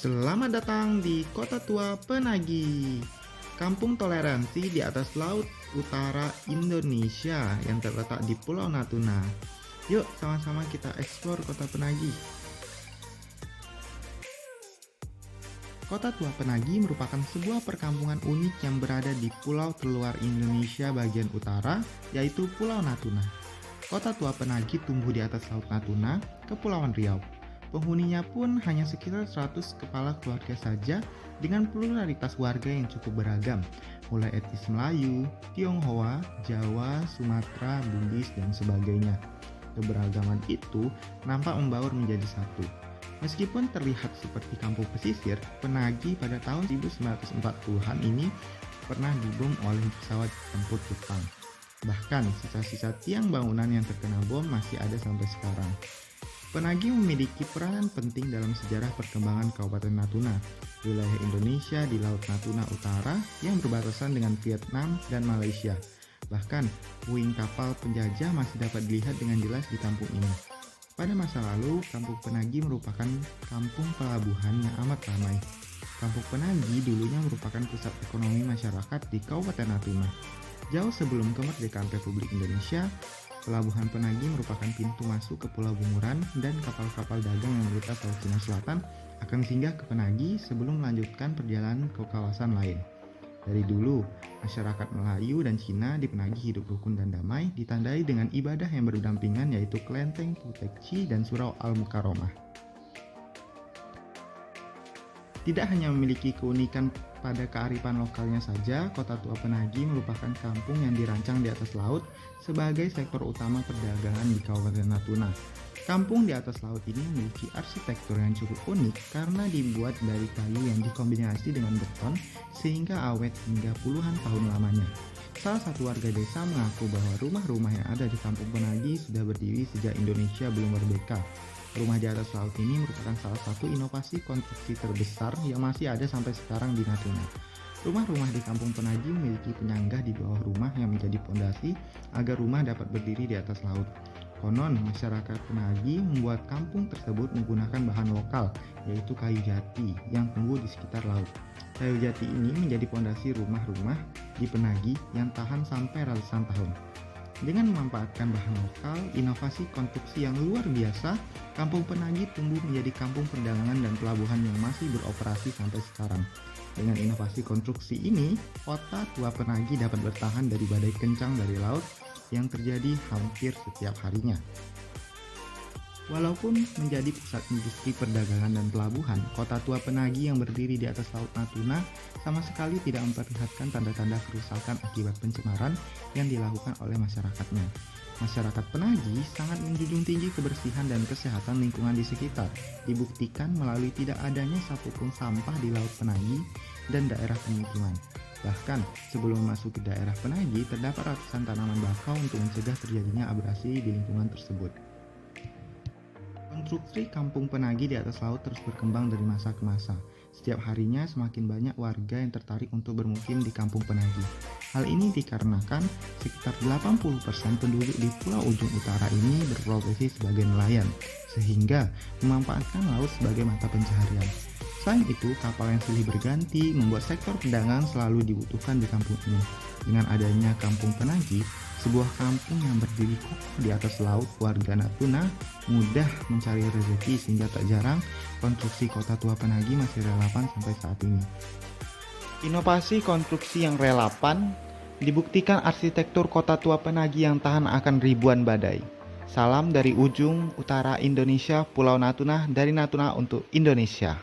Selamat datang di Kota Tua Penagi, kampung toleransi di atas laut utara Indonesia yang terletak di Pulau Natuna. Yuk sama-sama kita eksplor Kota Penagi. Kota Tua Penagi merupakan sebuah perkampungan unik yang berada di pulau terluar Indonesia bagian utara, yaitu Pulau Natuna. Kota Tua Penagi tumbuh di atas Laut Natuna, Kepulauan Riau. Penghuninya pun hanya sekitar 100 kepala keluarga saja dengan pluralitas warga yang cukup beragam, mulai etnis Melayu, Tionghoa, Jawa, Sumatera, Bugis, dan sebagainya. Keberagaman itu nampak membaur menjadi satu. Meskipun terlihat seperti kampung pesisir, Penagi pada tahun 1940-an ini pernah dibom oleh pesawat tempur Jepang. Bahkan sisa-sisa tiang bangunan yang terkena bom masih ada sampai sekarang. Penagi memiliki peran penting dalam sejarah perkembangan Kabupaten Natuna, wilayah Indonesia di Laut Natuna Utara yang berbatasan dengan Vietnam dan Malaysia. Bahkan, puing kapal penjajah masih dapat dilihat dengan jelas di kampung ini. Pada masa lalu, Kampung Penagi merupakan kampung pelabuhan yang amat ramai. Kampung Penagi dulunya merupakan pusat ekonomi masyarakat di Kabupaten Natuna. Jauh sebelum kemerdekaan Republik Indonesia, Pelabuhan Penagi merupakan pintu masuk ke Pulau Bunguran dan kapal-kapal dagang yang melintas Laut Cina Selatan akan singgah ke Penagi sebelum melanjutkan perjalanan ke kawasan lain. Dari dulu, masyarakat Melayu dan Cina di Penagi hidup rukun dan damai, ditandai dengan ibadah yang berdampingan yaitu Kelenteng Putekci dan Surau Al-Mukarramah. Tidak hanya memiliki keunikan pada kearifan lokalnya saja, Kota Tua Penagi merupakan kampung yang dirancang di atas laut sebagai sektor utama perdagangan di Kabupaten Natuna. Kampung di atas laut ini memiliki arsitektur yang cukup unik karena dibuat dari kayu yang dikombinasi dengan beton sehingga awet hingga puluhan tahun lamanya. Salah satu warga desa mengaku bahwa rumah-rumah yang ada di Kampung Penagi sudah berdiri sejak Indonesia belum merdeka. Rumah di atas laut ini merupakan salah satu inovasi konstruksi terbesar yang masih ada sampai sekarang di Natuna. Rumah-rumah di Kampung Penagi memiliki penyangga di bawah rumah yang menjadi pondasi agar rumah dapat berdiri di atas laut. Konon, masyarakat Penagi membuat kampung tersebut menggunakan bahan lokal, yaitu kayu jati yang tumbuh di sekitar laut. Kayu jati ini menjadi pondasi rumah-rumah di Penagi yang tahan sampai ratusan tahun. Dengan memanfaatkan bahan lokal, inovasi konstruksi yang luar biasa, Kampung Penagi tumbuh menjadi kampung perdagangan dan pelabuhan yang masih beroperasi sampai sekarang. Dengan inovasi konstruksi ini, Kota Tua Penagi dapat bertahan dari badai kencang dari laut yang terjadi hampir setiap harinya. Walaupun menjadi pusat industri perdagangan dan pelabuhan, Kota Tua Penagi yang berdiri di atas Laut Natuna sama sekali tidak memperlihatkan tanda-tanda kerusakan akibat pencemaran yang dilakukan oleh masyarakatnya. Masyarakat Penagi sangat menjunjung tinggi kebersihan dan kesehatan lingkungan di sekitar, dibuktikan melalui tidak adanya satupun sampah di Laut Penagi dan daerah pemukiman. Bahkan, sebelum masuk ke daerah Penagi, terdapat ratusan tanaman bakau untuk mencegah terjadinya abrasi di lingkungan tersebut. Konstruksi Kampung Penagi di atas laut terus berkembang dari masa ke masa. Setiap harinya semakin banyak warga yang tertarik untuk bermukim di Kampung Penagi. Hal ini dikarenakan sekitar 80% penduduk di Pulau Ujung Utara ini berprofesi sebagai nelayan, sehingga memanfaatkan laut sebagai mata pencaharian. Selain itu, kapal yang silih berganti membuat sektor perdagangan selalu dibutuhkan di kampung ini. Dengan adanya Kampung Penagi, sebuah kampung yang berdiri kokoh di atas laut, warga Natuna mudah mencari rezeki sehingga tak jarang konstruksi Kota Tua Penagi masih relevan sampai saat ini. Inovasi konstruksi yang relevan dibuktikan arsitektur Kota Tua Penagi yang tahan akan ribuan badai. Salam dari ujung utara Indonesia, Pulau Natuna, dari Natuna untuk Indonesia.